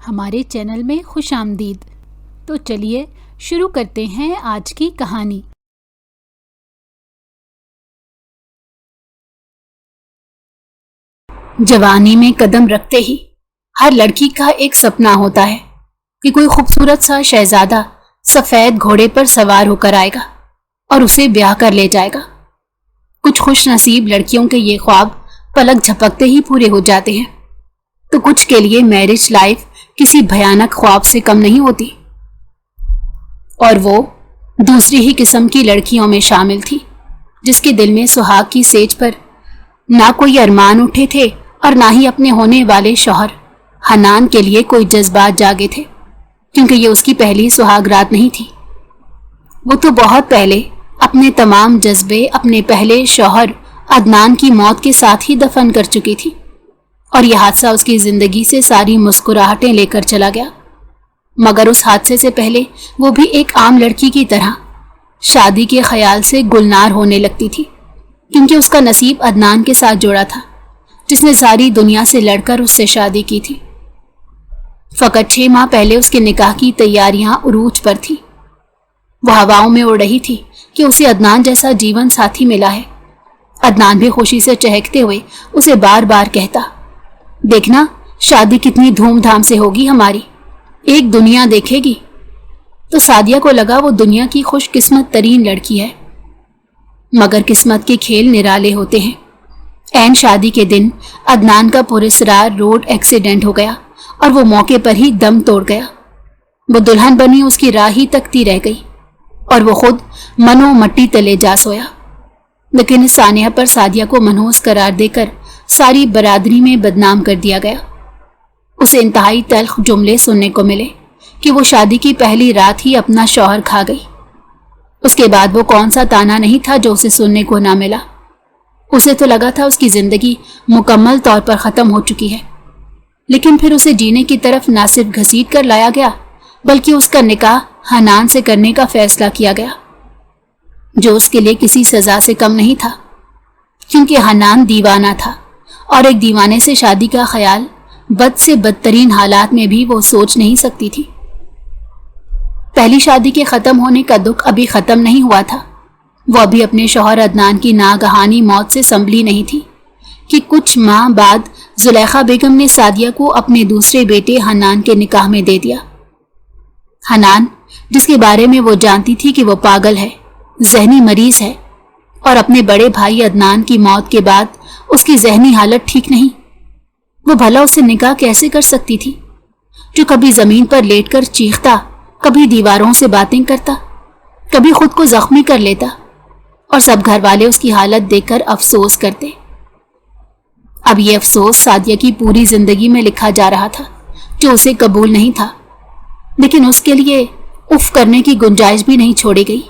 ہمارے چینل میں خوش آمدید۔ تو چلیے شروع کرتے ہیں آج کی کہانی۔ جوانی میں قدم رکھتے ہی ہر لڑکی کا ایک سپنا ہوتا ہے کہ کوئی خوبصورت سا شہزادہ سفید گھوڑے پر سوار ہو کر آئے گا اور اسے بیاہ کر لے جائے گا۔ کچھ خوش نصیب لڑکیوں کے یہ خواب پلک جھپکتے ہی پورے ہو جاتے ہیں، تو کچھ کے لیے میرج لائف کسی بھیانک خواب سے کم نہیں ہوتی، اور وہ دوسری ہی قسم کی لڑکیوں میں شامل تھی جس کے دل میں سہاگ کی سیج پر نہ کوئی ارمان اٹھے تھے اور نہ ہی اپنے ہونے والے شوہر حنان کے لیے کوئی جذبات جاگے تھے، کیونکہ یہ اس کی پہلی سہاگ رات نہیں تھی۔ وہ تو بہت پہلے اپنے تمام جذبے اپنے پہلے شوہر عدنان کی موت کے ساتھ ہی دفن کر چکی تھی، اور یہ حادثہ اس کی زندگی سے ساری مسکراہٹیں لے کر چلا گیا۔ مگر اس حادثے سے پہلے وہ بھی ایک عام لڑکی کی طرح شادی کے خیال سے گلنار ہونے لگتی تھی، کیونکہ اس کا نصیب عدنان کے ساتھ جوڑا تھا جس نے ساری دنیا سے لڑ کر اس سے شادی کی تھی۔ فقط 6 ماہ پہلے اس کے نکاح کی تیاریاں عروج پر تھی۔ وہ ہواؤں میں اڑ رہی تھی کہ اسے عدنان جیسا جیون ساتھی ملا ہے۔ عدنان بھی خوشی سے چہکتے ہوئے اسے بار بار کہتا، دیکھنا شادی کتنی دھوم دھام سے ہوگی ہماری، ایک دنیا دیکھے گی۔ تو سعدیہ کو لگا وہ دنیا کی خوش قسمت ترین لڑکی ہے، مگر قسمت کے کھیل نرالے ہوتے ہیں۔ عین شادی کے دن عدنان کا پراسرار روڈ ایکسیڈنٹ ہو گیا اور وہ موقع پر ہی دم توڑ گیا۔ وہ دلہن بنی اس کی راہ ہی تکتی رہ گئی اور وہ خود منو مٹی تلے جا سویا۔ لیکن اس سانحہ پر سعدیہ کو منحوس قرار دے کر ساری برادری میں بدنام کر دیا گیا۔ اسے انتہائی تلخ جملے سننے کو ملے کہ وہ شادی کی پہلی رات ہی اپنا شوہر کھا گئی۔ اس کے بعد وہ کون سا تانا نہیں تھا جو اسے سننے کو نہ ملا۔ اسے تو لگا تھا اس کی زندگی مکمل طور پر ختم ہو چکی ہے، لیکن پھر اسے جینے کی طرف نہ صرف گھسیٹ کر لایا گیا بلکہ اس کا نکاح حنان سے کرنے کا فیصلہ کیا گیا، جو اس کے لیے کسی سزا سے کم نہیں تھا، کیونکہ حنان دیوانہ تھا اور ایک دیوانے سے شادی کا خیال بد سے بدترین حالات میں بھی وہ سوچ نہیں سکتی تھی۔ پہلی شادی کے ختم ہونے کا دکھ ابھی ختم نہیں ہوا تھا۔ وہ ابھی اپنے شوہر عدنان کی ناگہانی موت سے سنبھلی نہیں تھی کہ کچھ ماہ بعد زلیخا بیگم نے سعدیہ کو اپنے دوسرے بیٹے حنان کے نکاح میں دے دیا۔ حنان، جس کے بارے میں وہ جانتی تھی کہ وہ پاگل ہے، ذہنی مریض ہے، اور اپنے بڑے بھائی عدنان کی موت کے بعد اس کی ذہنی حالت ٹھیک نہیں، وہ بھلا اس سے نکاح کیسے کر سکتی تھی، جو کبھی زمین پر لیٹ کر چیختا، کبھی دیواروں سے باتیں کرتا، کبھی خود کو زخمی کر لیتا، اور سب گھر والے اس کی حالت دیکھ کر افسوس کرتے۔ اب یہ افسوس سعدیہ کی پوری زندگی میں لکھا جا رہا تھا، جو اسے قبول نہیں تھا، لیکن اس کے لیے اف کرنے کی گنجائش بھی نہیں چھوڑی گئی۔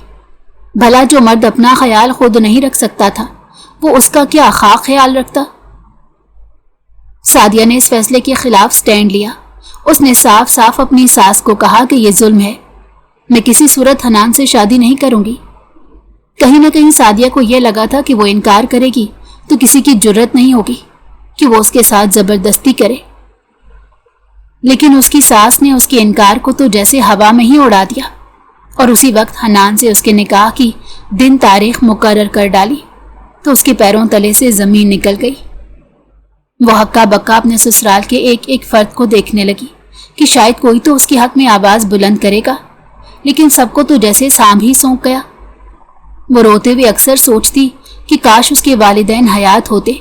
بھلا جو مرد اپنا خیال خود نہیں رکھ سکتا تھا، وہ اس کا کیا خاک خیال رکھتا؟ سعدیہ نے اس فیصلے کے خلاف سٹینڈ لیا۔ اس نے صاف صاف اپنی ساس کو کہا کہ یہ ظلم ہے، میں کسی صورت حنان سے شادی نہیں کروں گی۔ کہیں نہ کہیں سعدیہ کو یہ لگا تھا کہ وہ انکار کرے گی تو کسی کی جرت نہیں ہوگی کہ وہ اس کے ساتھ زبردستی کرے، لیکن اس کی ساس نے اس کے انکار کو تو جیسے ہوا میں ہی اڑا دیا، اور اسی وقت حنان سے اس کے نکاح کی دن تاریخ مقرر کر ڈالی تو اس کے پیروں تلے سے زمین نکل گئی۔ وہ ہکا بکا اپنے سسرال کے ایک ایک فرد کو دیکھنے لگی کہ شاید کوئی تو اس کے حق میں آواز بلند کرے گا، لیکن سب کو تو جیسے سانپ ہی سونپ گیا۔ وہ روتے ہوئے اکثر سوچتی کہ کاش اس کے والدین حیات ہوتے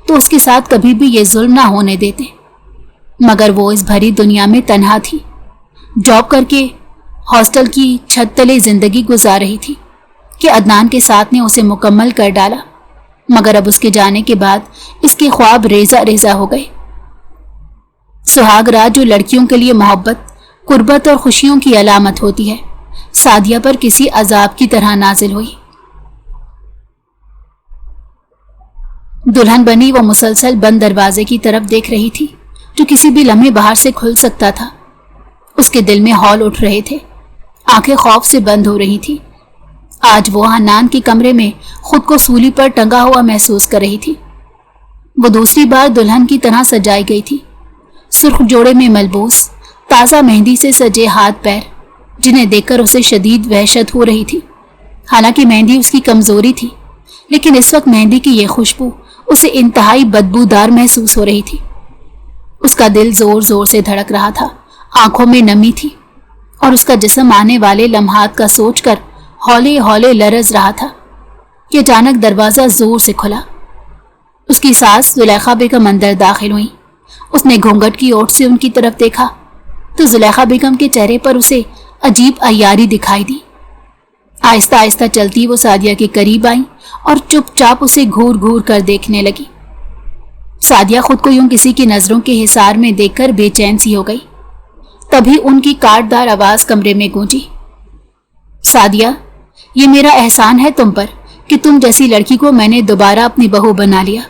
تو اس کے ساتھ کبھی بھی یہ ظلم نہ ہونے دیتے، مگر وہ اس بھری دنیا میں تنہا تھی، جاب کر کے ہاسٹل کی چھت تلے زندگی گزار رہی تھی کہ عدنان کے ساتھ نے اسے مکمل کر ڈالا، مگر اب اس کے جانے کے بعد اس کے خواب ریزہ ریزہ ہو گئے۔ سہاگ رات جو لڑکیوں کے لیے محبت، قربت اور خوشیوں کی علامت ہوتی ہے، سعدیہ پر کسی عذاب کی طرح نازل ہوئی۔ دلہن بنی وہ مسلسل بند دروازے کی طرف دیکھ رہی تھی جو کسی بھی لمحے باہر سے کھل سکتا تھا۔ اس کے دل میں ہول اٹھ رہے تھے، آنکھیں خوف سے بند ہو رہی تھی۔ آج وہ حنان کے کمرے میں خود کو سولی پر ٹنگا ہوا محسوس کر رہی تھی۔ وہ دوسری بار دلہن کی طرح سجائی گئی تھی، سرخ جوڑے میں ملبوس، تازہ مہندی سے سجے ہاتھ پیر جنہیں دیکھ کر اسے شدید وحشت ہو رہی تھی۔ حالانکہ مہندی اس کی کمزوری تھی، لیکن اس وقت مہندی کی یہ خوشبو اسے انتہائی بدبودار محسوس ہو رہی تھی۔ اس کا دل زور زور سے دھڑک رہا تھا، آنکھوں میں نمی تھی، اور اس کا جسم آنے والے لمحات کا سوچ کر ہولے ہولے لرز رہا تھا کہ اچانک دروازہ زور سے کھلا۔ اس کی ساس زلیخا بیگم اندر داخل ہوئی۔ اس نے گھونگھٹ کی اوٹ سے ان کی طرف دیکھا تو زلیخا بیگم کے چہرے پر اسے عجیب عیاری دکھائی دی۔ آہستہ آہستہ چلتی وہ سعدیہ کے قریب آئیں اور چپ چاپ اسے گھور گھور کر دیکھنے لگی۔ سعدیہ خود کو یوں کسی کی نظروں کے حصار میں دیکھ کر بے چین سی ہو گئی۔ تبھی ان کی کاٹدار آواز کمرے میں گونجی، سعدیہ، یہ میرا احسان ہے تم پر کہ تم جیسی لڑکی کو میں نے دوبارہ اپنی بہو بنا لیا،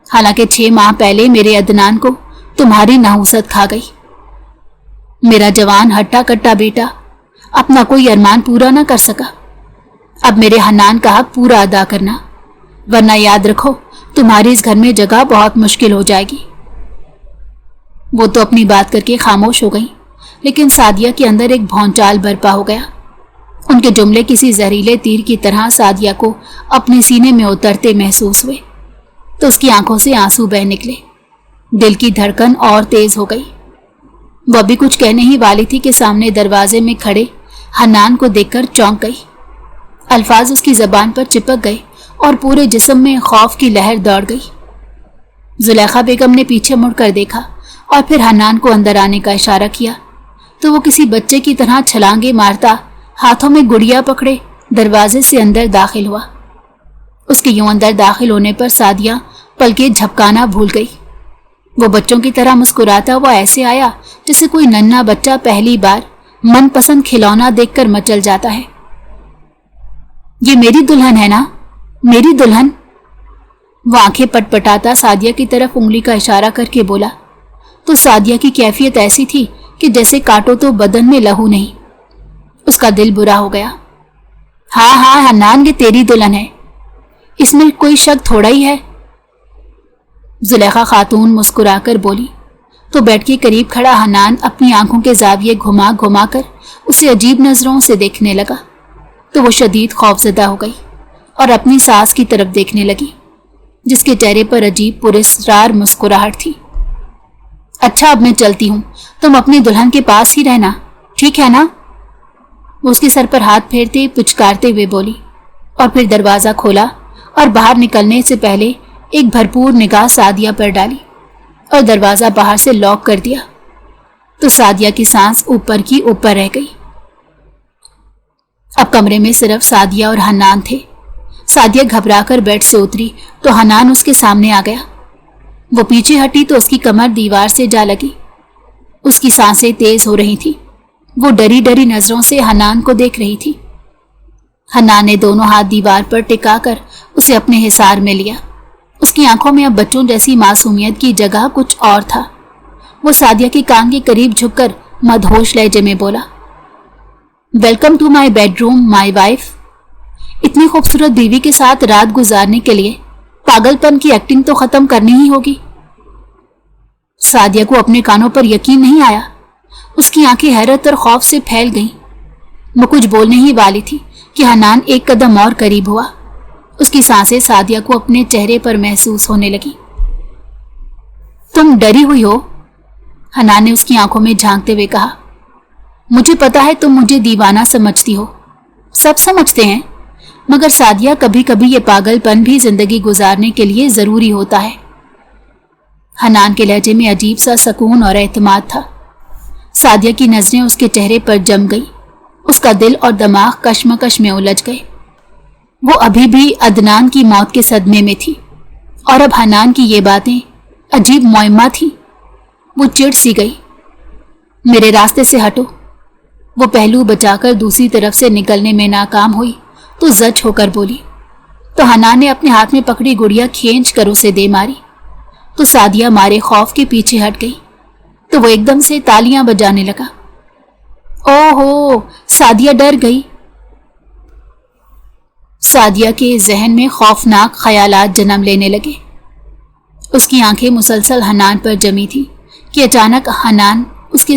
حالانکہ 6 ماہ پہلے میرے عدنان کو تمہاری نحوست کھا گئی۔ میرا جوان ہٹا کٹا بیٹا اپنا کوئی ارمان پورا نہ کر سکا، اب میرے حنان کا حق پورا ادا کرنا، ورنہ یاد رکھو تمہاری اس گھر میں جگہ بہت مشکل ہو جائے گی۔ وہ تو اپنی بات کر کے خاموش ہو گئی، لیکن سعدیہ کے اندر ایک بھونچال برپا ہو گیا۔ ان کے جملے کسی زہریلے تیر کی طرح سعدیہ کو اپنے سینے میں اترتے محسوس ہوئے تو اس کی آنکھوں سے آنسو بہہ نکلے، دل کی دھڑکن اور تیز ہو گئی۔ وہ ابھی کچھ کہنے ہی والی تھی کہ سامنے دروازے میں کھڑے حنان کو دیکھ کر چونک گئی۔ الفاظ اس کی زبان پر چپک گئے اور پورے جسم میں خوف کی لہر دوڑ گئی۔ زلیخا بیگم نے پیچھے مڑ کر دیکھا اور پھر حنان کو اندر آنے کا اشارہ کیا تو وہ کسی بچے کی طرح چھلانگے مارتا ہاتھوں میں گڑیا پکڑے دروازے سے اندر داخل ہوا۔ اس کے یوں اندر داخل ہونے پر سعدیہ پلکیں جھپکانا بھول گئی۔ وہ بچوں کی طرح مسکراتا ہوا ایسے آیا جیسے کوئی ننھا بچہ پہلی بار من پسند کھلونا دیکھ کر مچل جاتا ہے۔ یہ میری دلہن ہے نا، میری دلہن؟ وہ آنکھیں پٹ پٹاتا سعدیہ کی طرف انگلی کا اشارہ کر کے بولا تو سعدیہ کی کیفیت ایسی تھی کہ جیسے کاٹو تو بدن میں لہو نہیں۔ اس کا دل برا ہو گیا۔ ہاں ہاں حنان، یہ تیری دلہن ہے، اس میں کوئی شک تھوڑا ہی ہے۔ زلیخا خاتون مسکرا کر بولی تو بیڈ کے قریب کھڑا حنان اپنی آنکھوں کے زاویے گھما گھما کر اسے عجیب نظروں سے دیکھنے لگا تو وہ شدید خوفزدہ ہو گئی اور اپنی ساس کی طرف دیکھنے لگی جس کے چہرے پر عجیب پراسرار مسکراہٹ تھی۔ اچھا اب میں چلتی ہوں، تم اپنی دلہن کے پاس ہی رہنا، ٹھیک ہے نا؟ وہ اس کے سر پر ہاتھ پھیرتے پچکارتے ہوئے بولی اور پھر دروازہ کھولا اور باہر نکلنے سے پہلے ایک بھرپور نگاہ سعدیہ پر ڈالی اور دروازہ باہر سے لاک کر دیا تو سعدیہ کی سانس اوپر کی اوپر رہ گئی۔ اب کمرے میں صرف سعدیہ اور حنان تھے۔ سعدیہ گھبرا کر بیڈ سے اتری تو حنان اس کے سامنے آ گیا۔ وہ پیچھے ہٹی تو اس کی کمر دیوار سے جا لگی۔ اس کی سانسیں تیز ہو رہی تھی۔ وہ ڈری ڈری نظروں سے حنان کو دیکھ رہی تھی۔ حنان نے دونوں ہاتھ دیوار پر ٹکا کر اسے اپنے حصار میں لیا۔ اس کی آنکھوں میں اب بچوں جیسی معصومیت کی جگہ کچھ اور تھا۔ وہ سعدیہ کے کان کے قریب جھک کر مدہوش لہجے میں بولا، welcome to my bedroom my wife. اتنی خوبصورت بیوی کے ساتھ رات گزارنے کے لیے پاگل پن کی ایکٹنگ تو ختم کرنی ہی ہوگی۔ سعدیہ کو اپنے کانوں پر یقین نہیں آیا۔ اس کی آنکھیں حیرت اور خوف سے پھیل گئیں۔ وہ کچھ بولنے ہی والی تھی کہ حنان ایک قدم اور قریب ہوا۔ اس کی سانسیں سعدیہ کو اپنے چہرے پر محسوس ہونے لگی۔ تم ڈری ہوئی ہو؟ حنان نے اس کی آنکھوں میں جھانکتے ہوئے کہا۔ مجھے پتا ہے تم مجھے دیوانہ سمجھتی ہو، سب سمجھتے ہیں، مگر سعدیہ کبھی کبھی یہ پاگل پن بھی زندگی گزارنے کے لیے ضروری ہوتا ہے۔ حنان کے لہجے میں عجیب سا سکون اور اعتماد تھا۔ سعدیہ کی نظریں اس کے چہرے پر جم گئی۔ اس کا دل اور دماغ کشمکش میں الجھ گئے۔ وہ ابھی بھی عدنان کی موت کے صدمے میں تھی اور اب حنان کی یہ باتیں عجیب معمہ تھی۔ وہ چڑ سی گئی۔ میرے راستے سے ہٹو۔ وہ پہلو بچا کر دوسری طرف سے نکلنے میں ناکام ہوئی تو زچ ہو کر بولی تو حنان نے اپنے ہاتھ میں پکڑی گڑیا کھینچ کر اسے دے ماری تو سعدیہ مارے خوف کے پیچھے ہٹ گئی تو وہ ایک دم سے تالیاں بجانے لگا۔ او ہو، سعدیہ ڈر گئی۔ سعدیہ کے ذہن میں خوفناک خیالات جنم لینے لگے۔ اس کی آنکھیں مسلسل حنان پر جمی تھی کہ اچانک حنان اس کے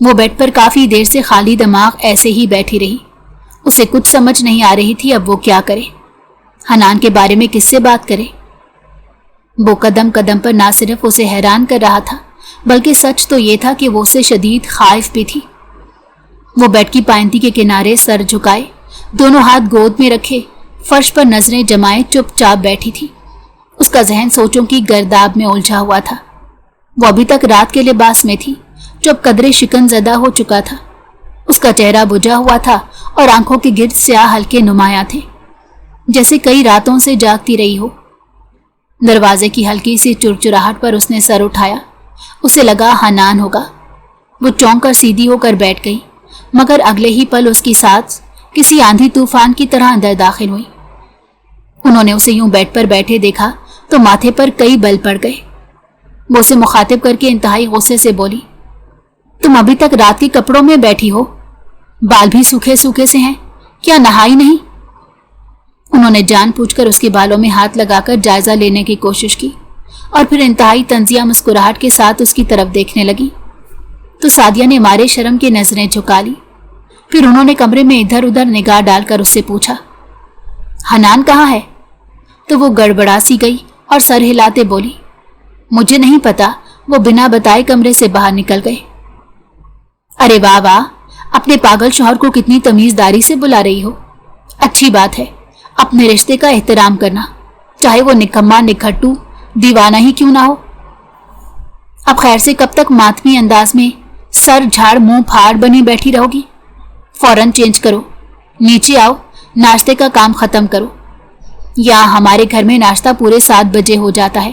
وہ بیڈ پر کافی دیر سے خالی دماغ ایسے ہی بیٹھی رہی۔ اسے کچھ سمجھ نہیں آ رہی تھی اب وہ کیا کرے، حنان کے بارے میں کس سے بات کرے۔ وہ قدم قدم پر نہ صرف اسے حیران کر رہا تھا بلکہ سچ تو یہ تھا کہ وہ اسے شدید خائف بھی تھی۔ وہ بیڈ کی پائنتی کے کنارے سر جھکائے، دونوں ہاتھ گود میں رکھے، فرش پر نظریں جمائے چپ چاپ بیٹھی تھی۔ اس کا ذہن سوچوں کی گرداب میں الجھا ہوا تھا۔ وہ ابھی تک رات کے لباس میں تھی جو اب قدرے شکن زدہ ہو چکا تھا۔ اس کا چہرہ بجھا ہوا تھا اور آنکھوں کے گرد سیاہ ہلکے نمایاں تھے، جیسے کئی راتوں سے جاگتی رہی ہو۔ دروازے کی ہلکی سی چرچراہٹ پر اس نے سر اٹھایا۔ اسے لگا حنان ہوگا۔ وہ چونک کر سیدھی ہو کر بیٹھ گئی، مگر اگلے ہی پل اس کی سانس کسی آندھی طوفان کی طرح اندر داخل ہوئی۔ انہوں نے اسے یوں بیڈ پر بیٹھے دیکھا تو ماتھے پر کئی بل پڑ گئے۔ وہ اسے مخاطب کر کے انتہائی غصے سے بولی، تم ابھی تک رات کے کپڑوں میں بیٹھی ہو، بال بھی سوکھے سوکھے سے ہیں، کیا نہائی نہیں؟ انہوں نے جان پوچھ کر اس کے بالوں میں ہاتھ لگا کر جائزہ لینے کی کوشش کی اور پھر انتہائی طنزیہ مسکراہٹ کے ساتھ اس کی طرف دیکھنے لگی تو سعدیہ نے مارے شرم کی نظریں جھکا لی۔ پھر انہوں نے کمرے میں ادھر ادھر نگاہ ڈال کر اس سے پوچھا، حنان کہاں ہے؟ تو وہ گڑبڑا سی گئی اور سر ہلاتے بولی، مجھے نہیں پتا، وہ بنا بتائے کمرے سے باہر نکل گئے۔ ارے واہ واہ، اپنے پاگل شوہر کو کتنی تمیزداری سے بلا رہی ہو۔ اچھی بات ہے، اپنے رشتے کا احترام کرنا، چاہے وہ نکما نکھٹو دیوانہ ہی کیوں نہ ہو۔ اب خیر سے کب تک ماتمی انداز میں سر جھاڑ منہ پھاڑ بنی بیٹھی رہو گی؟ فوراً چینج کرو، نیچے آؤ، ناشتے کا کام ختم کرو۔ یا ہمارے گھر میں ناشتہ پورے 7 بجے ہو جاتا ہے،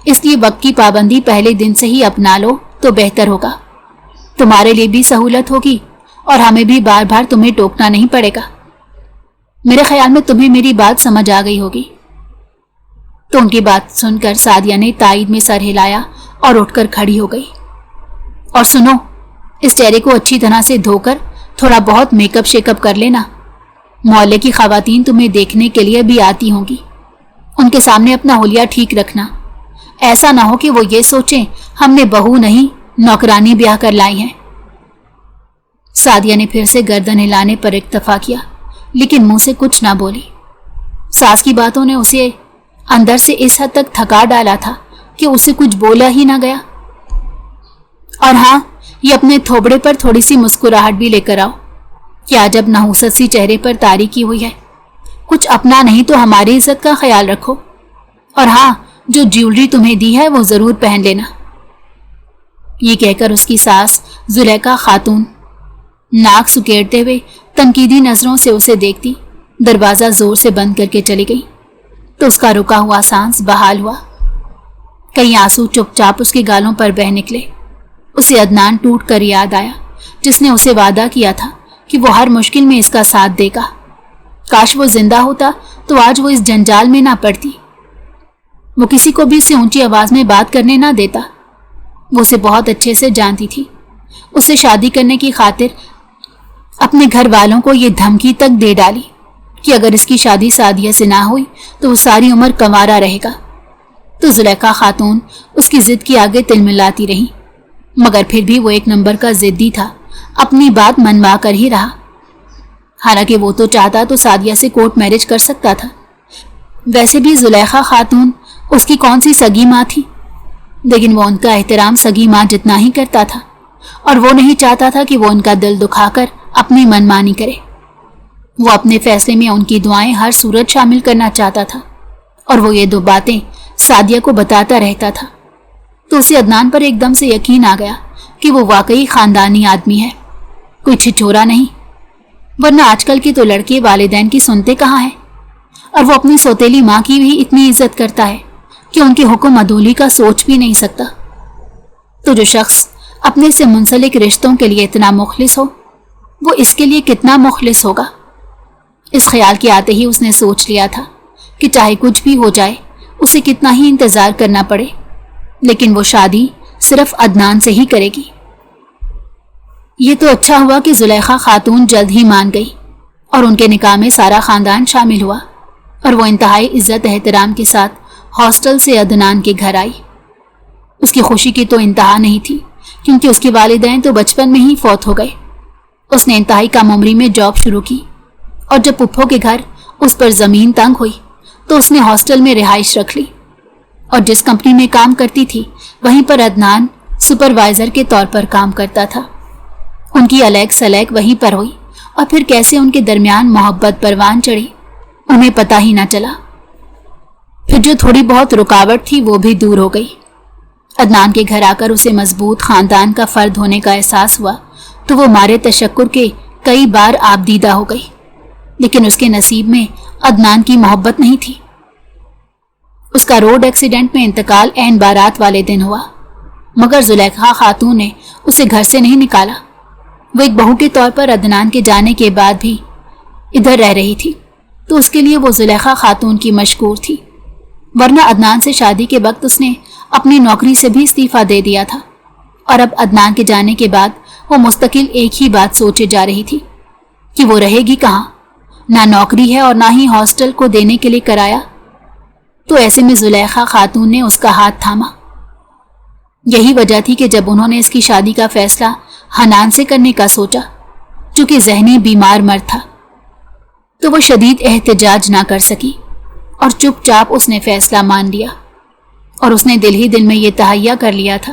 اس لیے وقت کی پابندی پہلے دن سے ہی اپنا لو تو بہتر ہوگا۔ تمہارے لیے بھی سہولت ہوگی اور ہمیں بھی بار بار تمہیں ٹوکنا نہیں پڑے گا۔ میرے خیال میں تمہیں میری بات سمجھ آ گئی ہوگی۔ تو ان کی بات سن کر سعدیہ نے تائید میں سر ہلایا اور اٹھ کر کھڑی ہو گئی۔ اور سنو، اس چہرے کو اچھی طرح سے دھو کر تھوڑا بہت میک اپ شیک اپ کر لینا۔ محلے کی خواتین تمہیں دیکھنے کے لیے بھی آتی ہوں گی، ان کے سامنے اپنا حلیہ ٹھیک رکھنا، ایسا نہ ہو کہ وہ یہ سوچیں ہم نے بہو نہیں نوکرانی بیاہ کر لائی ہیں۔ سعدیہ نے پھر سے گردن ہلانے پر اکتفا کیا لیکن منہ سے کچھ نہ بولی۔ ساس کی باتوں نے اسے اندر سے اس حد تک تھکا ڈالا تھا کہ اسے کچھ بولا ہی نہ گیا۔ اور ہاں، یہ اپنے تھوبڑے پر تھوڑی سی مسکراہٹ بھی لے کر آؤ، کیا جب نحوست سی چہرے پر تاریکی ہوئی ہے، کچھ اپنا نہیں تو ہماری عزت کا خیال رکھو۔ اور ہاں، جو جیولری تمہیں دی ہے وہ ضرور پہن لینا۔ یہ کہہ کر اس کی ساس زلیخا خاتون ناک سکیڑتے ہوئے تنقیدی نظروں سے اسے دیکھتی دروازہ زور سے بند کر کے چلی گئی تو اس کا رکا ہوا سانس بحال ہوا۔ کئی آنسو چپ چاپ اس کے گالوں پر بہہ نکلے۔ اسے عدنان ٹوٹ کر یاد آیا جس نے اسے وعدہ کیا تھا کہ وہ ہر مشکل میں اس کا ساتھ دے گا۔ کاش وہ زندہ ہوتا تو آج وہ اس جنجال میں نہ پڑتی۔ وہ کسی کو بھی اسے اونچی آواز میں بات کرنے نہ دیتا۔ وہ اسے بہت اچھے سے جانتی تھی۔ اسے شادی کرنے کی خاطر اپنے گھر والوں کو یہ دھمکی تک دے ڈالی کہ اگر اس کی شادی سعدیہ سے نہ ہوئی تو وہ ساری عمر کنوارا رہے گا۔ تو زلیخا خاتون اس کی ضد کی آگے تلملاتی رہی، مگر پھر بھی وہ ایک نمبر کا ضدی تھا، اپنی بات منوا کر ہی رہا۔ حالانکہ وہ تو چاہتا تو سعدیہ سے کورٹ میرج کر سکتا تھا۔ ویسے بھی زلیخا خاتون اس کی کون سی سگی ماں تھی، لیکن وہ ان کا احترام سگی ماں جتنا ہی کرتا تھا اور وہ نہیں چاہتا تھا کہ وہ ان کا دل دکھا کر اپنی منمانی کرے۔ وہ اپنے فیصلے میں ان کی دعائیں ہر صورت شامل کرنا چاہتا تھا اور وہ یہ 2 باتیں سعدیہ کو بتاتا رہتا تھا۔ تو اسے عدنان پر ایک دم سے یقین آ گیا کہ وہ واقعی خاندانی آدمی ہے، کوئی چھچورا نہیں، ورنہ آج کل کے تو لڑکے والدین کی سنتے کہاں ہیں، اور وہ اپنی سوتیلی ماں کی بھی اتنی عزت کرتا ہے کہ ان کے حکم عدولی کا سوچ بھی نہیں سکتا۔ تو جو شخص اپنے سے منسلک رشتوں کے لیے اتنا مخلص ہو، وہ اس کے لیے کتنا مخلص ہوگا۔ اس خیال کے آتے ہی اس نے سوچ لیا تھا کہ چاہے کچھ بھی ہو جائے اسے کتنا ہی انتظار کرنا پڑے، لیکن وہ شادی صرف عدنان سے ہی کرے گی۔ یہ تو اچھا ہوا کہ زلیخا خاتون جلد ہی مان گئی اور ان کے نکاح میں سارا خاندان شامل ہوا اور وہ انتہائی عزت احترام کے ساتھ ہاسٹل سے عدنان کے گھر آئی۔ اس کی خوشی کی تو انتہا نہیں تھی کیونکہ اس کے والدین تو بچپن میں ہی فوت ہو گئے۔ اس نے انتہائی کم عمری میں جاب شروع کی، اور جب پھپھو کے گھر اس پر زمین تنگ ہوئی تو اس نے ہاسٹل میں رہائش رکھ لی، اور جس کمپنی میں کام کرتی تھی وہیں پر عدنان سپروائزر کے طور پر کام کرتا تھا۔ ان کی الیک سلیک وہیں پر ہوئی، اور پھر کیسے ان کے درمیان محبت پروان چڑھی انہیں پتہ ہی نہ چلا۔ پھر جو تھوڑی بہت رکاوٹ تھی وہ بھی دور ہو گئی۔ عدنان کے گھر آ کر اسے مضبوط خاندان کا فرد ہونے کا احساس ہوا تو وہ مارے تشکر کے کئی بار آبدیدہ ہو گئی، لیکن اس کے نصیب میں عدنان کی محبت نہیں تھی۔ اس کا روڈ ایکسیڈنٹ میں انتقال عین بارات والے دن ہوا، مگر زلیخا خاتون نے اسے گھر سے نہیں نکالا۔ وہ ایک بہو کے طور پر عدنان کے جانے کے بعد بھی ادھر رہ رہی تھی، تو اس کے لیے وہ زلیخا خاتون کی مشکور تھی، ورنہ عدنان سے شادی کے وقت اس نے اپنی نوکری سے بھی استعفیٰ دے دیا تھا، اور اب عدنان کے جانے کے بعد وہ مستقل ایک ہی بات سوچے جا رہی تھی کہ وہ رہے گی کہاں، نہ نوکری ہے اور نہ ہی ہاسٹل کو دینے کے لیے کرایہ۔ تو ایسے میں زلیخا خاتون نے اس کا ہاتھ تھاما۔ یہی وجہ تھی کہ جب انہوں نے اس کی شادی کا فیصلہ حنان سے کرنے کا سوچا، جو کہ ذہنی بیمار مرد تھا، تو وہ شدید احتجاج نہ کر سکی اور چپ چاپ اس نے فیصلہ مان لیا، اور اس نے دل ہی دل میں یہ تہیہ کر لیا تھا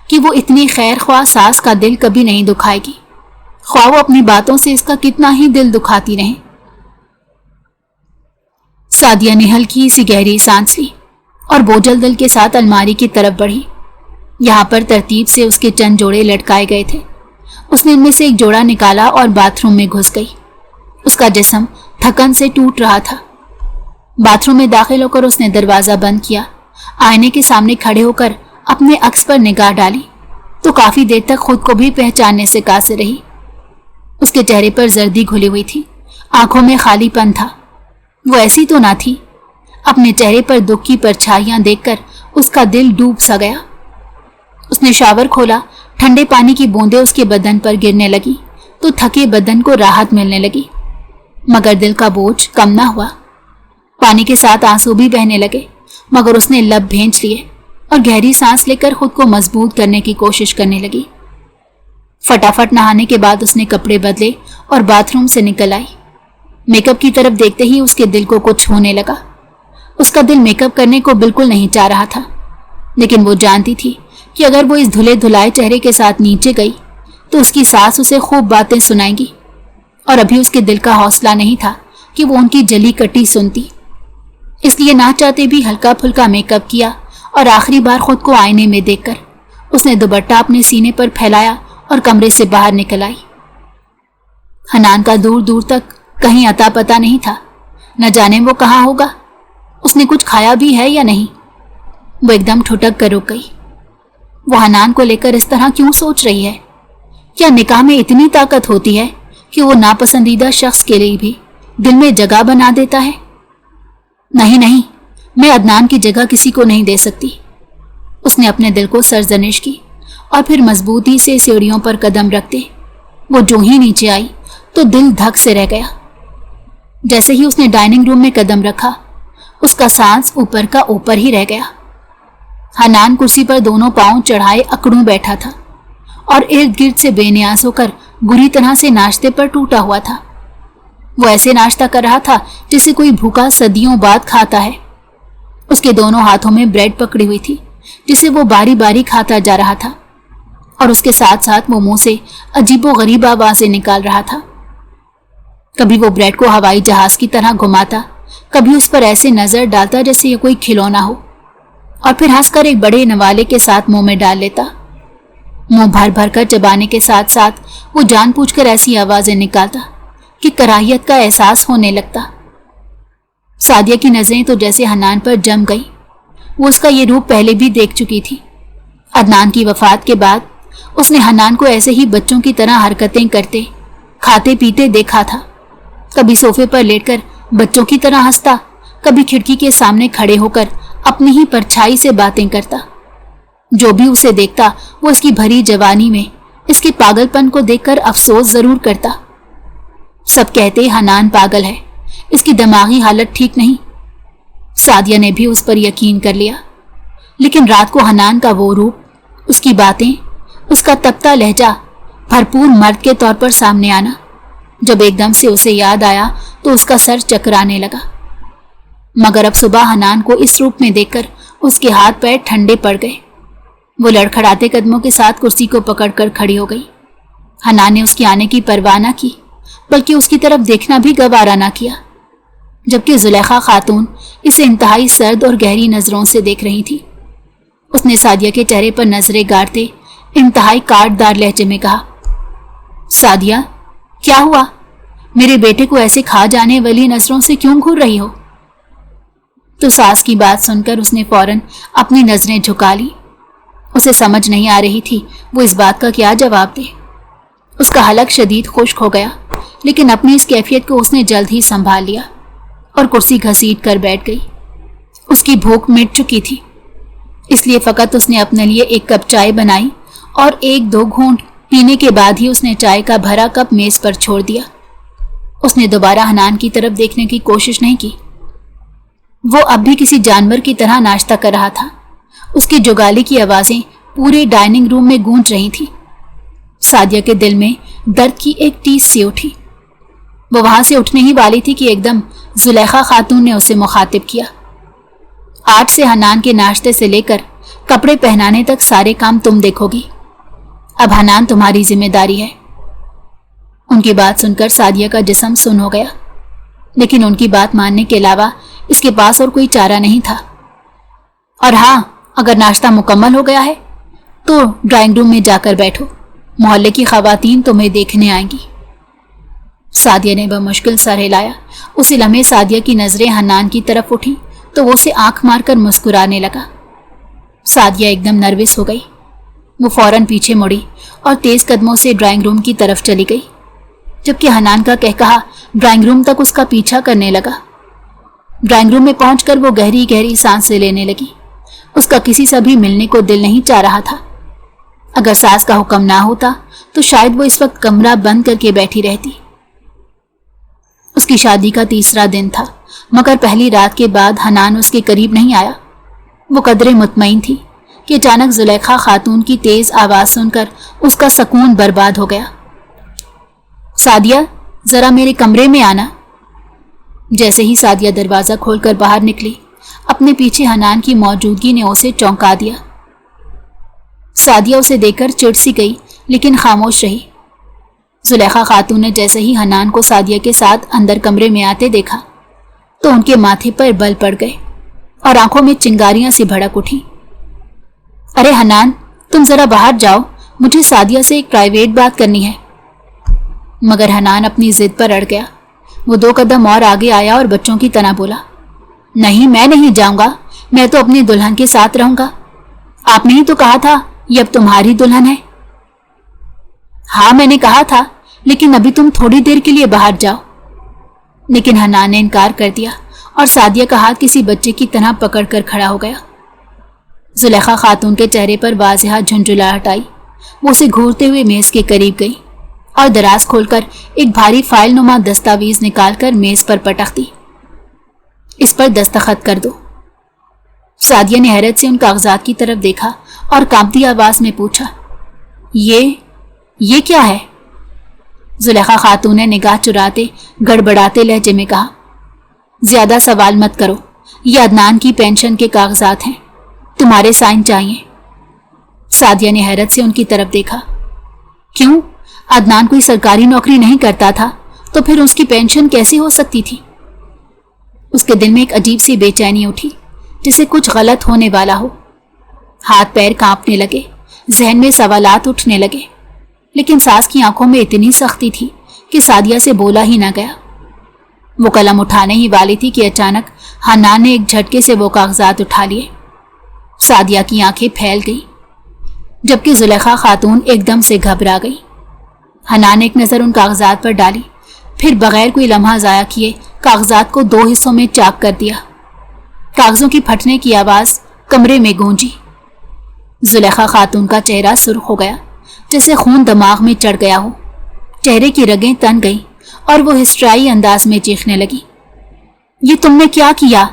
کہ وہ اتنی خیر خواہ ساس کا دل کبھی نہیں دکھائے گی، خواہ وہ اپنی باتوں سے اس کا کتنا ہی دل دکھاتی رہیں۔ سعدیہ نے ہلکی سی گہری سانس لی اور بوجھل دل کے ساتھ الماری کی طرف بڑھی۔ یہاں پر ترتیب سے اس کے چند جوڑے لٹکائے گئے تھے۔ اس نے ان میں سے ایک جوڑا نکالا اور باتھ روم میں گھس گئی۔ اس کا جسم تھکن سے ٹوٹ رہا تھا۔ باتھ روم میں داخل ہو کر اس نے دروازہ بند کیا، آئینے کے سامنے کھڑے ہو کر اپنے عکس پر نگاہ ڈالی تو کافی دیر تک خود کو بھی پہچاننے سے قاصر رہی۔ اس کے چہرے پر زردی گھلی ہوئی تھی، آنکھوں میں خالی پن تھا۔ وہ ایسی تو نہ تھی۔ اپنے چہرے پر دکھ کی پرچھائیاں دیکھ کر اس کا دل ڈوب سا گیا۔ اس نے شاور کھولا، ٹھنڈے پانی کی بوندیں اس کے بدن پر گرنے لگی تو تھکے بدن کو راحت ملنے لگی، مگر دل کا بوجھ کم نہ ہوا۔ پانی کے ساتھ آنسو بھی بہنے لگے، مگر اس نے لب بھینچ لیے اور گہری سانس لے کر خود کو مضبوط کرنے کی کوشش کرنے لگی۔ فٹافٹ نہانے کے بعد اس نے کپڑے بدلے اور باتھ روم سے نکل آئی۔ میک اپ کی طرف دیکھتے ہی اس کے دل کو کچھ ہونے لگا۔ اس کا دل میک اپ کرنے کو بالکل نہیں چاہ رہا تھا، لیکن وہ جانتی تھی کہ اگر وہ اس دھلے دھلائے چہرے کے ساتھ نیچے گئی تو اس کی ساس اسے خوب باتیں سنائیں گی، اور ابھی اس کے دل کا حوصلہ نہیں تھا کہ وہ ان کی جلی کٹی سنتی۔ اس لیے نہ چاہتے بھی ہلکا پھلکا میک اپ کیا، اور آخری بار خود کو آئینے میں دیکھ کر اس نے دوپٹہ اپنے سینے پر پھیلایا اور کمرے سے باہر نکل آئی۔ حنان کا دور دور تک کہیں اتا پتا نہیں تھا، نہ جانے وہ کہاں ہوگا، اس نے کچھ کھایا بھی ہے یا نہیں۔ وہ ایک دم ٹھٹک کر رک گئی۔ وہ حنان کو لے کر اس طرح کیوں سوچ رہی ہے؟ کیا نکاح میں اتنی طاقت ہوتی ہے کہ وہ ناپسندیدہ شخص کے لیے بھی دل میں جگہ بنا دیتا ہے؟ نہیں، میں عدنان کی جگہ کسی کو نہیں دے سکتی۔ اس نے اپنے دل کو سرزنش کی اور پھر مضبوطی سے سیڑھیوں پر قدم رکھتے وہ جو ہی نیچے آئی تو دل دھک سے رہ گیا۔ جیسے ہی اس نے ڈائننگ روم میں قدم رکھا، اس کا سانس اوپر کا اوپر ہی رہ گیا۔ حنان کرسی پر دونوں پاؤں چڑھائے اکڑوں بیٹھا تھا اور ارد گرد سے بے نیاز ہو کر بری طرح سے ناشتے پر ٹوٹا ہوا تھا۔ وہ ایسے ناشتہ کر رہا تھا جسے کوئی بھوکا صدیوں بعد کھاتا ہے۔ اس کے دونوں ہاتھوں میں بریڈ پکڑی ہوئی تھی جسے وہ باری باری کھاتا جا رہا تھا، اور اس کے ساتھ ساتھ وہ منہ سے عجیب و غریب آوازیں نکال رہا تھا۔ کبھی وہ بریڈ کو ہوائی جہاز کی طرح گھماتا، کبھی اس پر ایسے نظر ڈالتا جیسے یہ کوئی کھلونا ہو، اور پھر ہنس کر ایک بڑے نوالے کے ساتھ منہ میں ڈال لیتا۔ منہ بھر بھر کر چبانے کے ساتھ ساتھ وہ جان بوجھ کر ایسی آوازیں نکالتا کہ کراہیت کا احساس ہونے لگتا۔ سعدیہ کی نظریں تو جیسے حنان پر جم گئی۔ وہ اس کا یہ روپ پہلے بھی دیکھ چکی تھی۔ عدنان کی وفات کے بعد اس نے حنان کو ایسے ہی بچوں کی طرح حرکتیں کرتے، کھاتے پیتے دیکھا تھا۔ کبھی صوفے پر لیٹ کر بچوں کی طرح ہنستا، کبھی کھڑکی کے سامنے کھڑے ہو کر اپنی ہی پرچھائی سے باتیں کرتا۔ جو بھی اسے دیکھتا وہ اس کی بھری جوانی میں اس کے پاگل پن کو دیکھ کر افسوس ضرور کرتا۔ سب کہتے حنان پاگل ہے، اس کی دماغی حالت ٹھیک نہیں۔ سعدیہ نے بھی اس پر یقین کر لیا، لیکن رات کو حنان کا وہ روپ، اس کی باتیں اس کا تپتا لہجہ بھرپور مرد کے طور پر سامنے آنا، جب ایک دم سے اسے یاد آیا تو اس کا سر چکرانے لگا۔ مگر اب صبح حنان کو اس روپ میں دیکھ کر اس کے ہاتھ پیر ٹھنڈے پڑ گئے۔ وہ لڑکھڑاتے قدموں کے ساتھ کرسی کو پکڑ کر کھڑی ہو گئی۔ حنان نے اس کے آنے کی پرواہ نہ کی، بلکہ اس کی طرف دیکھنا بھی گوارا نہ کیا، جبکہ زلیخا خاتون اسے انتہائی سرد اور گہری نظروں سے دیکھ رہی تھی۔ اس نے سعدیہ کے چہرے پر نظریں گاڑتے انتہائی کاٹ دار لہجے میں کہا، سعدیہ، کیا ہوا؟ میرے بیٹے کو ایسے کھا جانے والی نظروں سے کیوں گھور رہی ہو؟ تو ساس کی بات سن کر اس نے فوراً اپنی نظریں جھکا لی۔ اسے سمجھ نہیں آ رہی تھی وہ اس بات کا کیا جواب دے۔ اس کا حلق شدید خشک ہو گیا، لیکن اپنی اس کیفیت کو اس نے جلد ہی سنبھال لیا اور کرسی گھسیٹ کر بیٹھ گئی۔ اس کی بھوک مٹ چکی تھی، اس لیے فقط اس نے اپنے لیے ایک کپ چائے بنائی اور 1-2 گھونٹ پینے کے بعد ہی اس نے چائے کا بھرا کپ میز پر چھوڑ دیا۔ اس نے دوبارہ حنان کی طرف دیکھنے کی کوشش نہیں کی۔ وہ اب بھی کسی جانور کی طرح ناشتہ کر رہا تھا۔ اس کی جگالی کی آوازیں پورے ڈائننگ روم میں گونج رہی تھیں۔ سعدیہ کے دل میں درد کی ایک ٹیس سی اٹھی۔ وہ وہاں سے اٹھنے ہی والی تھی کہ ایک دم زلیخا خاتون نے اسے مخاطب کیا، آج سے حنان کے ناشتے سے لے کر کپڑے پہنانے تک سارے کام تم دیکھو گی۔ اب حنان تمہاری ذمہ داری ہے۔ ان کی بات سن کر سعدیہ کا جسم سن ہو گیا، لیکن ان کی بات ماننے کے علاوہ اس کے پاس اور کوئی چارہ نہیں تھا۔ اور ہاں، اگر ناشتہ مکمل ہو گیا ہے تو ڈرائنگ روم میں جا کر بیٹھو، محلے کی خواتین تمہیں دیکھنے آئیں گی۔ سعدیہ نے بمشکل سر ہلایا۔ اسی لمحے سعدیہ کی نظریں حنان کی طرف اٹھی تو وہ اسے آنکھ مار کر مسکرانے لگا۔ سعدیہ ایک دم نروس ہو گئی۔ وہ فوراً پیچھے مڑی اور تیز قدموں سے ڈرائنگ روم کی طرف چلی گئی، جبکہ حنان کا کہا ڈرائنگ روم تک اس کا پیچھا کرنے لگا۔ ڈرائنگ روم میں پہنچ کر وہ گہری گہری سانسیں لینے لگی۔ اس کا کسی سے بھی ملنے کو دل نہیں چاہ رہا تھا۔ اگر ساس کا حکم نہ ہوتا تو شاید وہ اس وقت کمرہ بند کر کے بیٹھی رہتی۔ اس کی شادی کا 3را دن تھا، مگر پہلی رات کے بعد حنان اس کے قریب نہیں آیا۔ وہ قدرے مطمئن تھی کہ اچانک زلیخا خاتون کی تیز آواز سن کر اس کا سکون برباد ہو گیا۔ سعدیہ، ذرا میرے کمرے میں آنا۔ جیسے ہی سعدیہ دروازہ کھول کر باہر نکلی، اپنے پیچھے حنان کی موجودگی نے اسے چونکا دیا۔ سعدیہ اسے دیکھ کر چڑ سی گئی، لیکن خاموش رہی۔ زلیخا خاتون نے جیسے ہی حنان کو سعدیہ کے ساتھ اندر کمرے میں آتے دیکھا تو ان کے ماتھے پر بل پڑ گئے اور آنکھوں میں چنگاریاں سی بھڑک اٹھی۔ ارے حنان، تم ذرا باہر جاؤ، مجھے سعدیہ سے ایک پرائیویٹ بات کرنی ہے۔ مگر حنان اپنی ضد پر اڑ گیا۔ وہ 2 قدم اور آگے آیا اور بچوں کی طرح بولا، نہیں، میں نہیں جاؤں گا، میں تو اپنی دلہن کے ساتھ رہوں گا۔ آپ نے ہی تو کہا تھا یہ اب تمہاری دلہن ہے۔ ہاں، میں نے کہا تھا، لیکن ابھی تم تھوڑی دیر کے لیے باہر جاؤ۔ لیکن حنان نے انکار کر دیا اور سعدیہ کا ہاتھ کسی بچے کی طرح پکڑ کر کھڑا ہو گیا۔ زلیخا خاتون کے چہرے پر واضح جھنجھلاہٹ آئی۔ وہ اسے گھورتے ہوئے میز کے قریب گئی اور دراز کھول کر ایک بھاری فائل نما دستاویز نکال کر میز پر پٹک دی۔ اس پر دستخط کر دو۔ سعدیہ نے حیرت سے ان کاغذات کی طرف دیکھا اور کانپتی آواز میں پوچھا، یہ کیا ہے؟ زلیخا خاتون نے نگاہ چراتے گڑبڑاتے لہجے میں کہا، زیادہ سوال مت کرو، یہ عدنان کی پینشن کے کاغذات ہیں، تمہارے سائن چاہیے۔ سعدیہ نے حیرت سے ان کی طرف دیکھا۔ کیوں؟ عدنان کوئی سرکاری نوکری نہیں کرتا تھا تو پھر اس کی پینشن کیسی ہو سکتی تھی؟ اس کے دل میں ایک عجیب سی بے چینی اٹھی، جسے کچھ غلط ہونے والا ہو۔ ہاتھ پیر کانپنے لگے، ذہن میں سوالات اٹھنے لگے، لیکن ساس کی آنکھوں میں اتنی سختی تھی کہ سعدیہ سے بولا ہی نہ گیا۔ وہ قلم اٹھانے ہی والی تھی کہ اچانک حنان نے ایک جھٹکے سے وہ کاغذات اٹھا لیے۔ سعدیہ کی آنکھیں پھیل گئی، جبکہ زلیخا خاتون ایک دم سے گھبرا گئی۔ حنان نے ایک نظر ان کاغذات پر ڈالی، پھر بغیر کوئی لمحہ ضائع کیے کاغذات کو 2 حصوں میں چاک کر دیا۔ کاغذوں کی پھٹنے کی آواز کمرے میں گونجی۔ زلیخا خاتون کا چہرہ سرخ ہو گیا، جیسے خون دماغ میں چڑھ گیا ہو۔ چہرے کی رگیں تن گئیں اور وہ ہسٹرائی انداز میں چیخنے لگی، یہ تم نے کیا کیا؟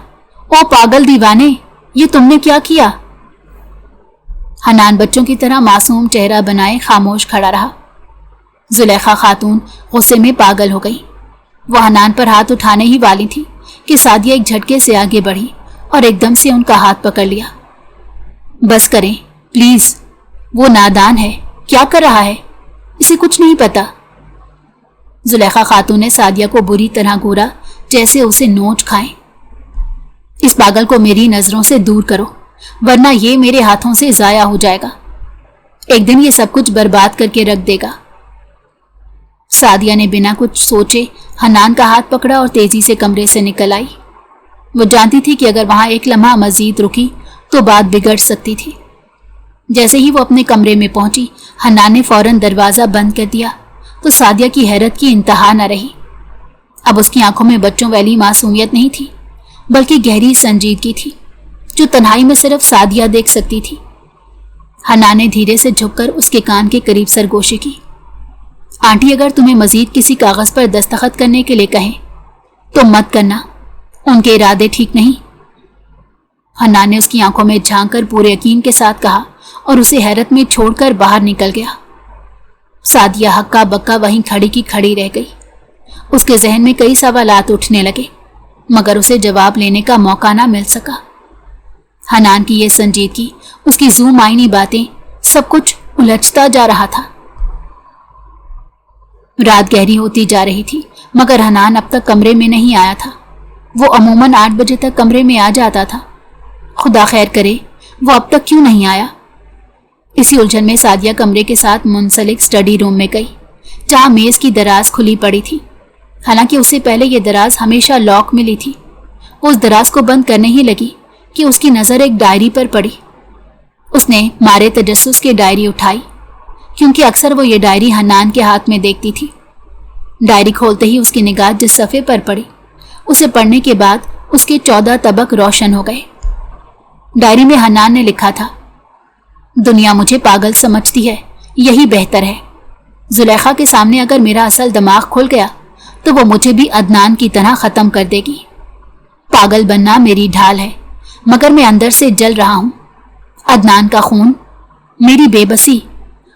او پاگل دیوانے، یہ تم نے کیا کیا؟ حنان بچوں کی طرح معصوم چہرہ بنائے خاموش کھڑا رہا۔ زلیخا خاتون غصے میں پاگل ہو گئی۔ وہ حنان پر ہاتھ اٹھانے ہی والی تھی کہ سعدیہ ایک جھٹکے سے آگے بڑھی اور ایک دم سے ان کا ہاتھ پکڑ لیا۔ بس کریں پلیز، وہ نادان ہے، کیا کر رہا ہے، اسے کچھ نہیں پتا۔ زلیخا خاتون نے سعدیہ کو بری طرح گھورا جیسے اسے نوچ کھائیں۔ اس پاگل کو میری نظروں سے دور کرو ورنہ یہ میرے ہاتھوں سے ضائع ہو جائے گا، ایک دن یہ سب کچھ برباد کر کے رکھ دے گا۔ سعدیہ نے بنا کچھ سوچے حنان کا ہاتھ پکڑا اور تیزی سے کمرے سے نکل آئی۔ وہ جانتی تھی کہ اگر وہاں ایک لمحہ مزید رکی تو بات بگڑ سکتی تھی۔ جیسے ہی وہ اپنے کمرے میں پہنچی، حنان نے فوراً دروازہ بند کر دیا تو سعدیہ کی حیرت کی انتہا نہ رہی۔ اب اس کی آنکھوں میں بچوں والی معصومیت نہیں تھی بلکہ گہری سنجیدگی تھی جو تنہائی میں صرف سعدیہ دیکھ سکتی تھی۔ حنان نے دھیرے سے جھک کر اس کے کان کے قریب سرگوشی کی۔ آنٹی اگر تمہیں مزید کسی کاغذ پر دستخط کرنے کے لیے کہیں تو مت کرنا، ان کے ارادے ٹھیک نہیں۔ حنان نے اس کی آنکھوں میں جھانک کر پورے یقین کے ساتھ کہا اور اسے حیرت میں چھوڑ کر باہر نکل گیا۔ سعدیہ ہکا بکا وہیں کھڑی کی کھڑی رہ گئی۔ اس کے ذہن میں کئی سوالات اٹھنے لگے مگر اسے جواب لینے کا موقع نہ مل سکا۔ حنان کی یہ سنجیدگی، اس کی ذو معنی باتیں، سب کچھ الجھتا جا رہا تھا۔ رات گہری ہوتی جا رہی تھی مگر حنان اب تک کمرے میں نہیں آیا تھا۔ وہ عموماً 8 بجے تک کمرے میں آ جاتا تھا۔ خدا خیر کرے وہ اب تک کیوں نہیں آیا۔ اسی الجھن میں سعدیہ کمرے کے ساتھ منسلک اسٹڈی روم میں گئی جہاں میز کی دراز کھلی پڑی تھی، حالانکہ اس سے پہلے یہ دراز ہمیشہ لاک ملی تھی۔ وہ اس دراز کو بند کرنے ہی لگی کہ اس کی نظر ایک ڈائری پر پڑی۔ اس نے مارے تجسس کے ڈائری اٹھائی کیونکہ اکثر وہ یہ ڈائری حنان کے ہاتھ میں دیکھتی تھی۔ ڈائری کھولتے ہی اس کی نگاہ جس صفحے پر پڑی، اسے پڑھنے کے بعد اس کے 14 طبق روشن ہو گئے۔ ڈائری میں حنان نے لکھا تھا، دنیا مجھے پاگل سمجھتی ہے، یہی بہتر ہے۔ زلیخا کے سامنے اگر میرا اصل دماغ کھل گیا تو وہ مجھے بھی عدنان کی طرح ختم کر دے گی۔ پاگل بننا میری ڈھال ہے مگر میں اندر سے جل رہا ہوں۔ عدنان کا خون، میری بے بسی،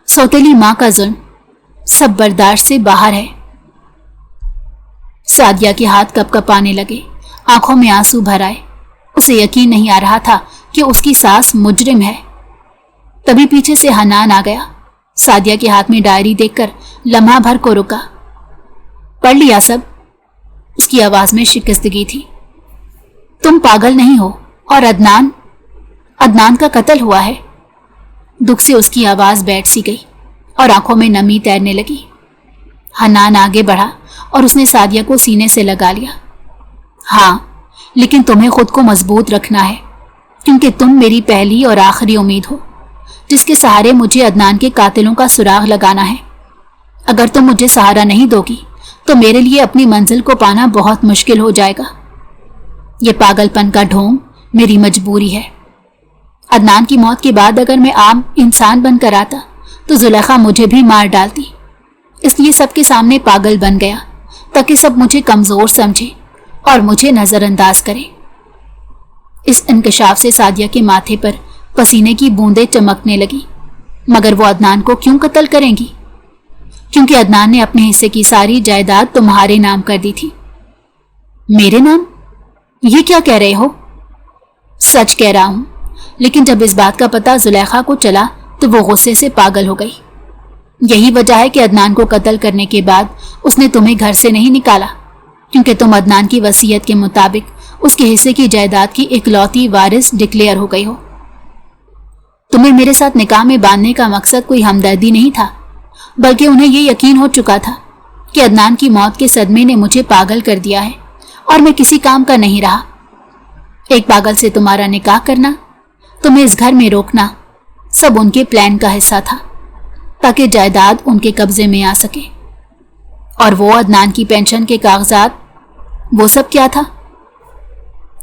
سوتیلی ماں کا ظلم، سب برداشت سے باہر ہے۔ سعدیہ کے ہاتھ کپ کپانے لگے، آنکھوں میں آنسو بھر آئے۔ اسے یقین نہیں آ رہا تھا کہ اس کی ساس مجرم ہے۔ تبھی پیچھے سے حنان آ گیا۔ سعدیہ کے ہاتھ میں ڈائری دیکھ کر لمحہ بھر کو رکا۔ پڑھ لیا سب؟ اس کی آواز میں شکستگی تھی۔ تم پاگل نہیں ہو اور عدنان کا قتل ہوا ہے۔ دکھ سے اس کی آواز بیٹھ سی گئی اور آنکھوں میں نمی تیرنے لگی۔ حنان آگے بڑھا اور اس نے سعدیہ کو سینے سے لگا لیا۔ ہاں، لیکن تمہیں خود کو مضبوط رکھنا ہے کیونکہ تم میری پہلی اور آخری امید ہو جس کے سہارے مجھے عدنان کے قاتلوں کا سراغ لگانا ہے۔ اگر تم مجھے سہارا نہیں دو گی تو میرے لیے اپنی منزل کو پانا بہت مشکل ہو جائے گا۔ یہ پاگل پن کا ڈھونگ میری مجبوری ہے۔ عدنان کی موت کے بعد اگر میں عام انسان بن کر آتا تو زلیخا مجھے بھی مار ڈالتی، اس لیے سب کے سامنے پاگل بن گیا تاکہ سب مجھے کمزور سمجھے اور مجھے نظر انداز کرے۔ اس انکشاف سے سعدیہ کے ماتھے پر پسینے کی بوندیں چمکنے لگی۔ مگر وہ عدنان کو کیوں قتل کریں گی؟ کیونکہ عدنان نے اپنے حصے کی ساری جائیداد تمہارے نام کر دی تھی۔ میرے نام؟ یہ کیا کہہ رہے ہو؟ سچ کہہ رہا ہوں، لیکن جب اس بات کا پتہ زلیخا کو چلا تو وہ غصے سے پاگل ہو گئی۔ یہی وجہ ہے کہ عدنان کو قتل کرنے کے بعد اس نے تمہیں گھر سے نہیں نکالا، کیونکہ تم عدنان کی وصیت کے مطابق اس کے حصے کی جائیداد کی اکلوتی وارث ڈکلیئر ہو گئی ہو۔ تمہیں میرے ساتھ نکاح میں باندھنے کا مقصد کوئی ہمدردی نہیں تھا، بلکہ انہیں یہ یقین ہو چکا تھا کہ عدنان کی موت کے صدمے نے مجھے پاگل کر دیا ہے اور میں کسی کام کا نہیں رہا۔ ایک پاگل سے تمہارا نکاح کرنا، تمہیں اس گھر میں روکنا، سب ان کے پلان کا حصہ تھا تاکہ جائیداد ان کے قبضے میں آ سکے۔ اور وہ عدنان کی پینشن کے کاغذات، وہ سب کیا تھا؟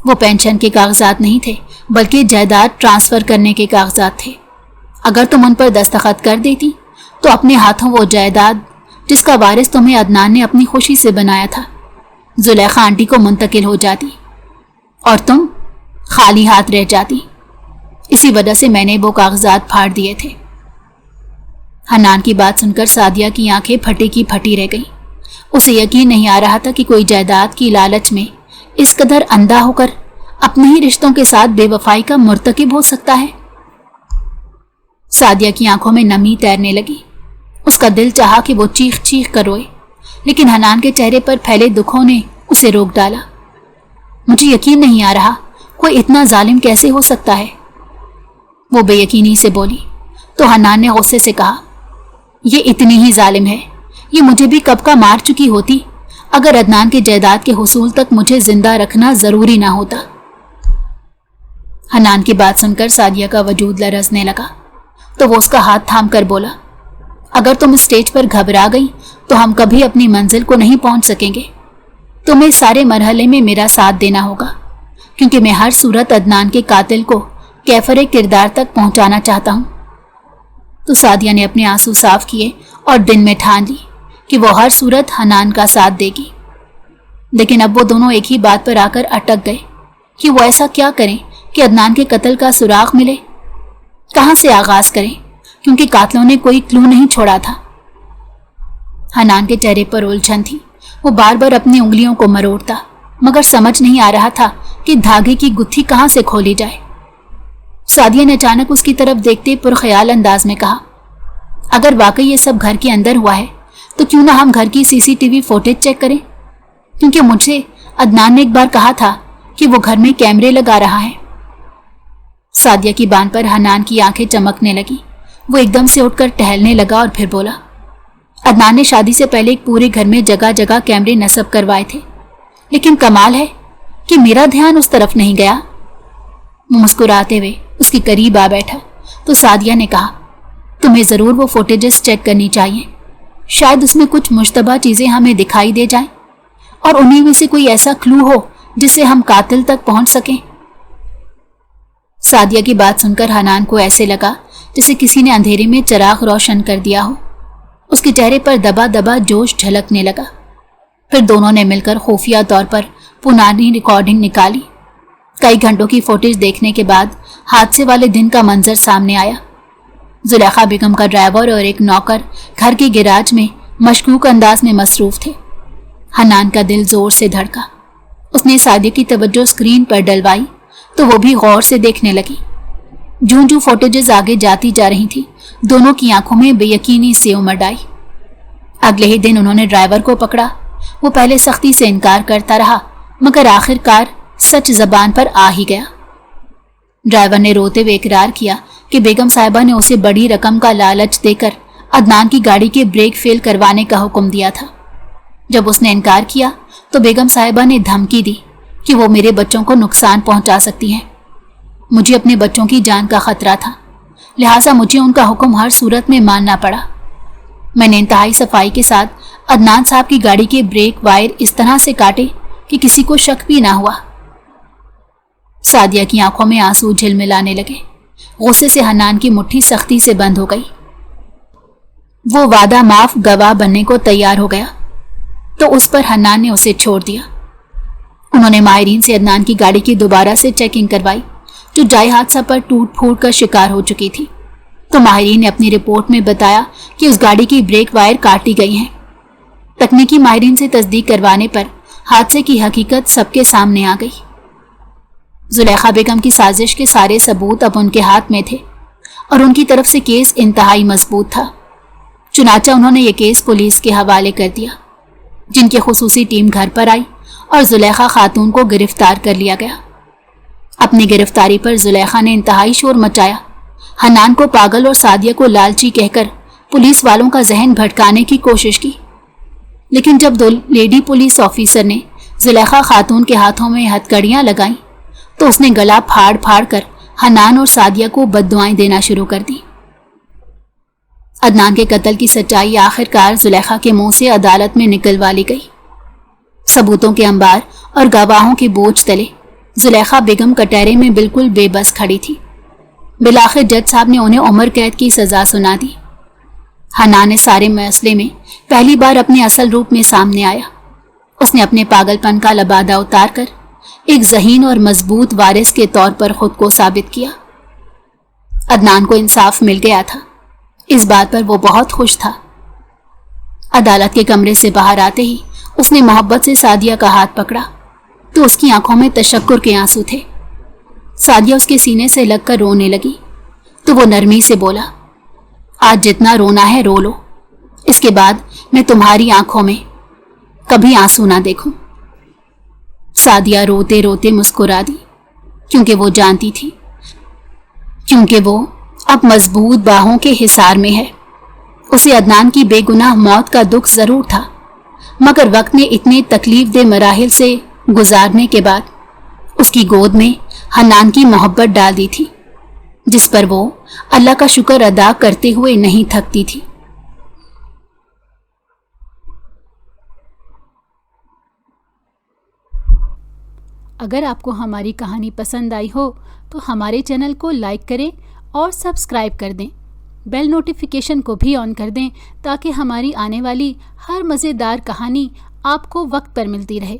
وہ پینشن کے کاغذات نہیں تھے بلکہ جائیداد ٹرانسفر کرنے کے کاغذات تھے۔ اگر تم ان پر دستخط کر دیتی تو اپنے ہاتھوں وہ جائیداد جس کا وارث تمہیں عدنان نے اپنی خوشی سے بنایا تھا زلیخا آنٹی کو منتقل ہو جاتی اور تم خالی ہاتھ رہ جاتی۔ اسی وجہ سے میں نے وہ کاغذات پھاڑ دیے تھے۔ حنان کی بات سن کر سعدیہ کی آنکھیں پھٹی کی پھٹی رہ گئیں۔ اسے یقین نہیں آ رہا تھا کہ کوئی جائیداد کی لالچ میں اس قدر اندھا ہو کر اپنے ہی رشتوں کے ساتھ بے وفائی کا مرتکب ہو سکتا ہے۔ سعدیہ کی آنکھوں میں نمی تیرنے لگی۔ اس کا دل چاہا کہ وہ چیخ چیخ کر روئے، لیکن حنان کے چہرے پر پھیلے دکھوں نے اسے روک ڈالا۔ مجھے یقین نہیں آ رہا، کوئی اتنا ظالم کیسے ہو سکتا ہے؟ وہ بے یقینی سے بولی تو حنان نے غصے سے کہا، یہ اتنی ہی ظالم ہے، یہ مجھے بھی کب کا مار چکی ہوتی اگر عدنان کے جائیداد کے حصول تک مجھے زندہ رکھنا ضروری نہ ہوتا۔ حنان کی بات سن کر سعدیہ کا وجود لرزنے لگا تو وہ اس کا ہاتھ تھام کر بولا، اگر تم اسٹیج پر گھبرا گئی تو ہم کبھی اپنی منزل کو نہیں پہنچ سکیں گے۔ تمہیں سارے مرحلے میں میرا ساتھ دینا ہوگا، کیونکہ میں ہر صورت عدنان کے قاتل کو کیفر کردار تک پہنچانا چاہتا ہوں۔ تو سعدیہ نے اپنے آنسو صاف کیے اور دن میں ٹھان لی کہ وہ ہر صورت حنان کا ساتھ دے گی۔ لیکن اب وہ دونوں ایک ہی بات پر آ کر اٹک گئے کہ وہ ایسا کیا کریں کہ عدنان کے قتل کا سراغ ملے، کہاں سے آغاز کریں، کیونکہ قاتلوں نے کوئی کلو نہیں چھوڑا تھا۔ حنان کے چہرے پر الجھن تھی، وہ بار بار اپنی انگلیوں کو مروڑتا، مگر سمجھ نہیں آ رہا تھا کہ دھاگے کی گتھی کہاں سے کھولی جائے۔ سعدیہ نے اچانک اس کی طرف دیکھتے پرخیال انداز میں کہا، اگر واقعی یہ سب گھر کے اندر ہوا ہے تو کیوں نہ ہم گھر کی CCTV فوٹیج چیک کریں، کیونکہ مجھے عدنان نے ایک بار کہا تھا کہ وہ گھر میں کیمرے لگا رہا ہے۔ سعدیہ کی بان پر حنان کی آنکھیں چمکنے لگی۔ وہ ایک دم سے اٹھ کر ٹہلنے لگا اور پھر بولا، عدنان نے شادی سے پہلے ایک پورے گھر میں جگہ جگہ کیمرے نصب کروائے تھے، لیکن کمال ہے کہ میرا دھیان اس طرف نہیں گیا۔ وہ مسکراتے ہوئے اس کے قریب آ بیٹھا تو سعدیہ نے کہا، تمہیں ضرور وہ فوٹیجز چیک کرنی چاہیے، شاید اس میں کچھ مشتبہ چیزیں ہمیں دکھائی دے جائیں اور انہی میں سے کوئی ایسا کلو ہو جس سے ہم قاتل تک پہنچ سکیں۔ سعدیہ کی بات سن کر حنان کو ایسے لگا جسے کسی نے اندھیرے میں چراغ روشن کر دیا ہو۔ اس کے چہرے پر دبا دبا جوش جھلکنے لگا۔ پھر دونوں نے مل کر خفیہ طور پر پرانی ریکارڈنگ نکالی۔ کئی گھنٹوں کی فوٹیج دیکھنے کے بعد حادثے والے دن کا منظر سامنے آیا۔ زلیخا بیگم کا ڈرائیور اور ایک نوکر گھر کے گیراج میں مشکوک انداز میں مصروف تھے۔ حنان کا دل زور سے دھڑکا۔ اس نے سعدیہ کی توجہ اسکرین پر ڈلوائی تو وہ بھی غور سے دیکھنے لگی۔ جوں جوں فوٹیجز آگے جاتی جا رہی تھی، دونوں کی آنکھوں میں بے یقینی سے امڑ آئی۔ اگلے ہی دن انہوں نے ڈرائیور کو پکڑا۔ وہ پہلے سختی سے انکار کرتا رہا، مگر آخر کار سچ زبان پر آ ہی گیا۔ ڈرائیور نے روتے ہوئے اقرار کیا کہ بیگم صاحبہ نے اسے بڑی رقم کا لالچ دے کر عدنان کی گاڑی کے بریک فیل کروانے کا حکم دیا تھا۔ جب اس نے انکار کیا تو بیگم صاحبہ نے دھمکی دی کہ وہ میرے بچوں کو نقصان پہنچا سکتی ہیں۔ مجھے اپنے بچوں کی جان کا خطرہ تھا، لہٰذا مجھے ان کا حکم ہر صورت میں ماننا پڑا۔ میں نے انتہائی صفائی کے ساتھ عدنان صاحب کی گاڑی کے بریک وائر اس طرح سے کاٹے کہ کسی کو شک بھی نہ ہوا۔ سعدیہ کی آنکھوں میں آنسو جھلملانے لگے۔ غصے سے حنان کی مٹھی سختی سے بند ہو گئی۔ وہ وعدہ معاف گواہ بننے کو تیار ہو گیا تو اس پر حنان نے اسے چھوڑ دیا۔ انہوں نے ماہرین سے عدنان کی گاڑی کی دوبارہ سے چیکنگ کروائی جو جائے حادثہ پر ٹوٹ پھوٹ کر شکار ہو چکی تھی، تو ماہرین نے اپنی رپورٹ میں بتایا کہ اس گاڑی کی بریک وائر کاٹی گئی ہیں۔ تکنیکی ماہرین سے تصدیق کروانے پر حادثے کی حقیقت سب کے سامنے آ گئی۔ زلیخا بیگم کی سازش کے سارے ثبوت اب ان کے ہاتھ میں تھے اور ان کی طرف سے کیس انتہائی مضبوط تھا۔ چنانچہ انہوں نے یہ کیس پولیس کے حوالے کر دیا، جن کی خصوصی ٹیم گھر پر آئی اور زلیخا خاتون کو گرفتار کر لیا گیا۔ اپنی گرفتاری پر زلیخا نے انتہائی شور مچایا، حنان کو پاگل اور سعدیہ کو لالچی کہہ کر پولیس والوں کا ذہن بھٹکانے کی کوشش کی۔ لیکن جب دو لیڈی پولیس آفیسر نے زلیخا خاتون کے ہاتھوں میں ہتھکڑیاں لگائیں تو اس نے گلا پھاڑ پھاڑ کر حنان اور سعدیہ کو بددعائیں دینا شروع کر دی۔ عدنان کے قتل کی سچائی آخر کار زلیخا کے منہ سے عدالت میں نکلوا لی گئی۔ ثبوتوں کے انبار اور گواہوں کے بوجھ تلے زلیخا بیگم کٹہرے میں بالکل بے بس کھڑی تھی۔ بالآخر جج صاحب نے انہیں عمر قید کی سزا سنا دی۔ حنان نے سارے مسئلے میں پہلی بار اپنے اصل روپ میں سامنے آیا۔ اس نے اپنے پاگل پن کا لبادہ اتار کر ایک ذہین اور مضبوط وارث کے طور پر خود کو ثابت کیا۔ عدنان کو انصاف مل گیا تھا، اس بات پر وہ بہت خوش تھا۔ عدالت کے کمرے سے باہر آتے ہی اس نے محبت سے سعدیہ کا ہاتھ پکڑا تو اس کی آنکھوں میں تشکر کے آنسو تھے۔ سعدیہ اس کے سینے سے لگ کر رونے لگی تو وہ نرمی سے بولا، آج جتنا رونا ہے رو لو، اس کے بعد میں تمہاری آنکھوں میں کبھی آنسو نہ دیکھوں۔ سعدیہ روتے روتے مسکرا دی، کیونکہ وہ جانتی تھی، کیونکہ وہ اب مضبوط باہوں کے حصار میں ہے۔ اسے عدنان کی بے گناہ موت کا دکھ ضرور تھا، مگر وقت نے اتنے تکلیف دہ مراحل سے گزارنے کے بعد اس کی گود میں حنان کی محبت ڈال دی تھی، جس پر وہ اللہ کا شکر ادا کرتے ہوئے نہیں تھکتی تھی۔ اگر آپ کو ہماری کہانی پسند آئی ہو تو ہمارے چینل کو لائک کریں اور سبسکرائب کر دیں۔ بیل نوٹیفیکیشن کو بھی آن کر دیں تاکہ ہماری آنے والی ہر مزیدار کہانی آپ کو وقت پر ملتی رہے۔